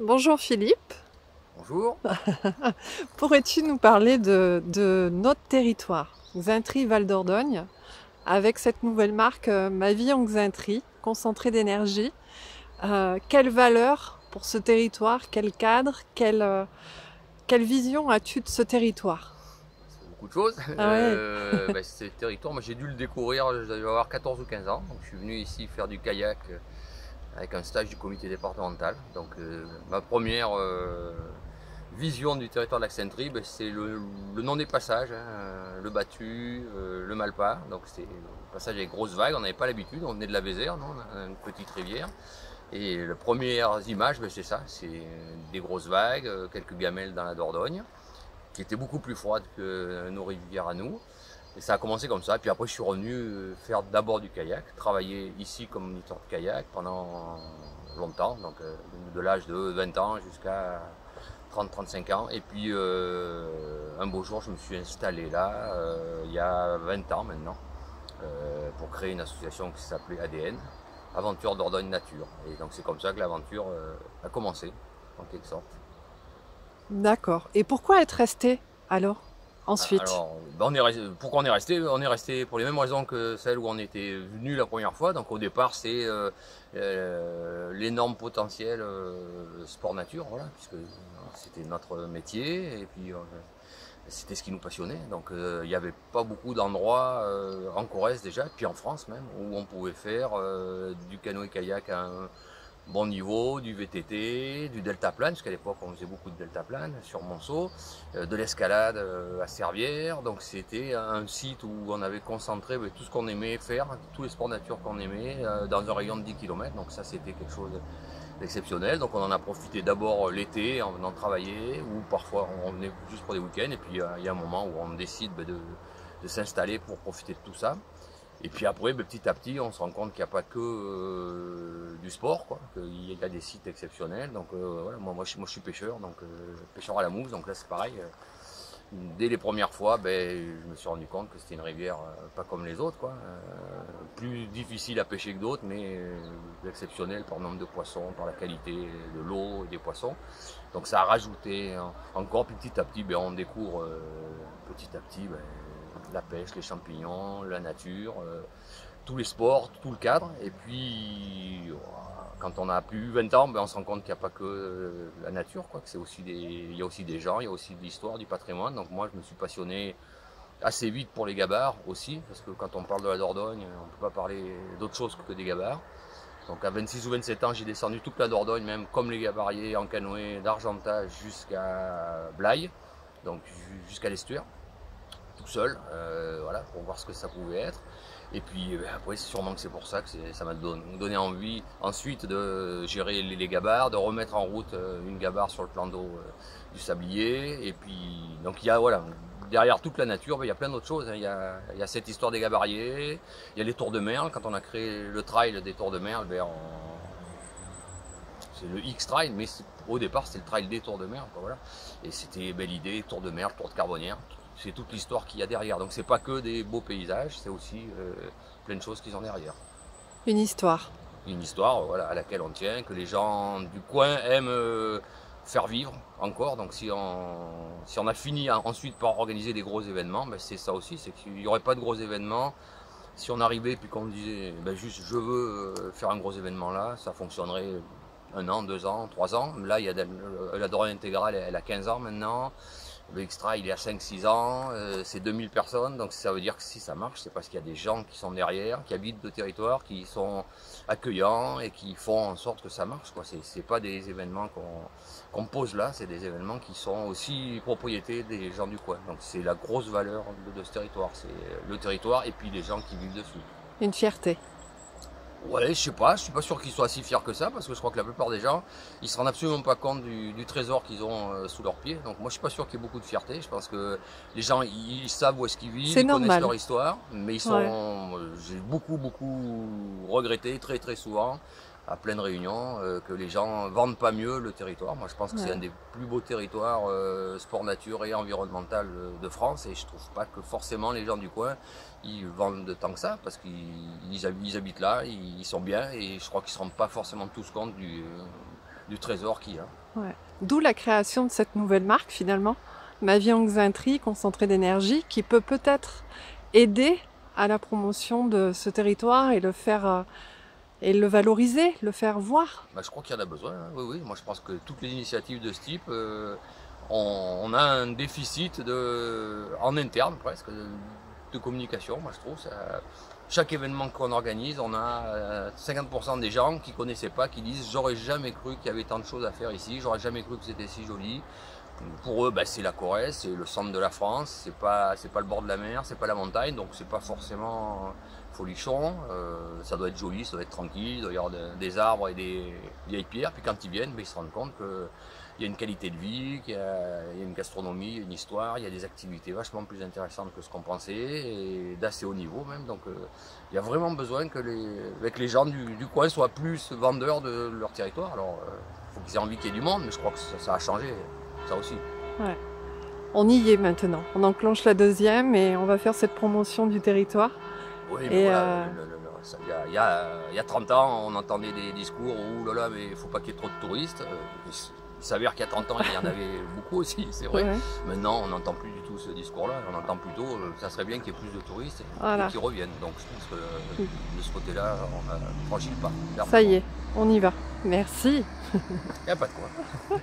Bonjour Philippe, Bonjour. pourrais-tu nous parler de notre territoire, Xaintry-Val d'Ordogne, avec cette nouvelle marque Ma vie en Xaintry, concentré d'énergie. Quelle valeur pour ce territoire, quel cadre, quelle vision as-tu de ce territoire? C'est beaucoup de choses. Ah ouais, Ce territoire, moi j'ai dû le découvrir, je devais avoir 14 ou 15 ans. Donc, je suis venu ici faire du kayak avec un stage du comité départemental. Donc ma première vision du territoire de l'Axentry, c'est le nom des passages, hein, le battu, le malpas. Donc c'est un passage avec grosses vagues, on n'avait pas l'habitude, on venait de la Vézère, non, on a une petite rivière. Et les premières images, c'est ça, c'est des grosses vagues, quelques gamelles dans la Dordogne, qui était beaucoup plus froide que nos rivières à nous. Et ça a commencé comme ça. Puis après, je suis revenu faire d'abord du kayak, travailler ici comme moniteur de kayak pendant longtemps, donc de l'âge de 20 ans jusqu'à 30-35 ans. Et puis un beau jour, je me suis installé là, il y a 20 ans maintenant, pour créer une association qui s'appelait ADN, Aventure Dordogne Nature. Et donc c'est comme ça que l'aventure a commencé, en quelque sorte. d'accord. Et pourquoi être resté alors, ensuite? Alors, pourquoi on est resté? On est resté pour les mêmes raisons que celles où on était venu la première fois. Donc au départ, c'est l'énorme potentiel sport nature, voilà, puisque c'était notre métier et puis c'était ce qui nous passionnait. Donc il n'y avait pas beaucoup d'endroits en Corrèze déjà, puis en France même, où on pouvait faire du canoë-kayak à un bon niveau, du VTT, du deltaplane, parce qu'à l'époque on faisait beaucoup de deltaplane sur Monceau, de l'escalade à Servières. Donc c'était un site où on avait concentré tout ce qu'on aimait faire, tous les sports nature qu'on aimait, dans un rayon de 10 km. Donc ça c'était quelque chose d'exceptionnel. Donc on en a profité d'abord l'été en venant travailler, ou parfois on venait juste pour des week-ends. Et puis il y a un moment où on décide de s'installer pour profiter de tout ça. Et puis après, petit à petit, on se rend compte qu'il n'y a pas que du sport, quoi, qu'il y a des sites exceptionnels. Donc voilà, moi, je suis pêcheur, donc pêcheur à la mousse. Donc là, c'est pareil. Dès les premières fois, je me suis rendu compte que c'était une rivière pas comme les autres, quoi. Plus difficile à pêcher que d'autres, mais exceptionnelle par le nombre de poissons, par la qualité de l'eau et des poissons. Donc ça a rajouté encore, puis petit à petit, on découvre petit à petit la pêche, les champignons, la nature, tous les sports, tout le cadre. Et puis, quand on a plus 20 ans, on se rend compte qu'il n'y a pas que la nature, quoi, que il y a aussi des gens, il y a aussi de l'histoire, du patrimoine. Donc moi, je me suis passionné assez vite pour les gabarres aussi, parce que quand on parle de la Dordogne, on ne peut pas parler d'autre chose que des gabarres. Donc à 26 ou 27 ans, j'ai descendu toute la Dordogne, même comme les gabariers en canoë, d'Argentat jusqu'à Blaye, donc jusqu'à l'estuaire, tout seul, voilà, pour voir ce que ça pouvait être. Et puis après, c'est sûrement que c'est pour ça que ça m'a donné envie ensuite de gérer les gabarres, de remettre en route une gabarre sur le plan d'eau du sablier. Et puis, donc il y a, voilà, derrière toute la nature, il y a plein d'autres choses, hein. Il y a cette histoire des gabariers, il y a les tours de merle. Quand on a créé le trail des tours de merle, c'est le X-Trail, mais au départ c'était le trail des tours de merle, quoi, voilà. Et c'était belle idée, tour de merle, tour de Carbonnière, c'est toute l'histoire qu'il y a derrière. Donc c'est pas que des beaux paysages, c'est aussi plein de choses qui sont derrière. Une histoire. Une histoire, voilà, à laquelle on tient, que les gens du coin aiment faire vivre encore. Donc si on a fini ensuite par organiser des gros événements, c'est ça aussi, c'est qu'il n'y aurait pas de gros événements. Si on arrivait et puis qu'on disait juste je veux faire un gros événement là, ça fonctionnerait un an, 2 ans, 3 ans. Là, il y a la Dorée intégrale, elle a 15 ans maintenant. Le extra, il est à 5-6 ans. C'est 2000 personnes. Donc ça veut dire que si ça marche, c'est parce qu'il y a des gens qui sont derrière, qui habitent le territoire, qui sont accueillants et qui font en sorte que ça marche. C'est pas des événements qu'on pose là, c'est des événements qui sont aussi propriété des gens du coin. Donc c'est la grosse valeur de ce territoire. C'est le territoire et puis les gens qui vivent dessus. Une fierté. Ouais, je suis pas sûr qu'ils soient si fiers que ça, parce que je crois que la plupart des gens, ils se rendent absolument pas compte du trésor qu'ils ont sous leurs pieds. Donc moi, je suis pas sûr qu'il y ait beaucoup de fierté. Je pense que les gens, ils savent où est-ce qu'ils vivent, C'est ils connaissent normal. leur histoire, mais Ouais. j'ai beaucoup regretté très très souvent à pleine réunion que les gens vendent pas mieux le territoire. Moi, je pense que c'est un Ouais. des plus beaux territoires sport nature et environnemental de France, et je trouve pas que forcément les gens du coin ils vendent de tant que ça, parce qu'ils habitent là, ils sont bien, et je crois qu'ils ne se rendent pas forcément tous compte du du trésor qu'il y a. Ouais. D'où la création de cette nouvelle marque finalement, Ma Vie en Xaintrie, concentré d'énergie, qui peut peut-être aider à la promotion de ce territoire et le faire et le valoriser, le faire voir. Bah, je crois qu'il y en a besoin, hein. Oui, oui. Moi je pense que toutes les initiatives de ce type, on a un déficit en interne presque de communication, moi je trouve. Chaque événement qu'on organise, on a 50% des gens qui ne connaissaient pas, qui disent j'aurais jamais cru qu'il y avait tant de choses à faire ici, j'aurais jamais cru que c'était si joli. Pour eux, bah, c'est la Corrèze, c'est le centre de la France, c'est pas le bord de la mer, c'est pas la montagne, donc c'est pas forcément folichon. Ça doit être joli, ça doit être tranquille, il doit y avoir des arbres et des vieilles pierres. Puis quand ils viennent, bah, ils se rendent compte qu'il y a une qualité de vie, qu'il y a une gastronomie, une histoire, il y a des activités vachement plus intéressantes que ce qu'on pensait, et d'assez haut niveau même. Donc il y a vraiment besoin que les gens du coin soient plus vendeurs de leur territoire. Alors il faut qu'ils aient envie qu'il y ait du monde, mais je crois que ça a changé. Ça aussi. Ouais. On y est maintenant. On enclenche la deuxième et on va faire cette promotion du territoire. Oui, mais voilà, il y a 30 ans, on entendait des discours, oh là là, mais il ne faut pas qu'il y ait trop de touristes. Il s'avère qu'il y a 30 ans, il y en avait beaucoup aussi, c'est vrai. Ouais. Maintenant, on n'entend plus du tout ce discours-là. On entend plutôt, ça serait bien qu'il y ait plus de touristes et qu'ils reviennent. Donc je pense que de ce côté-là, on a franchi le pas. Ça y est, on y va. Merci. Il n'y a pas de quoi.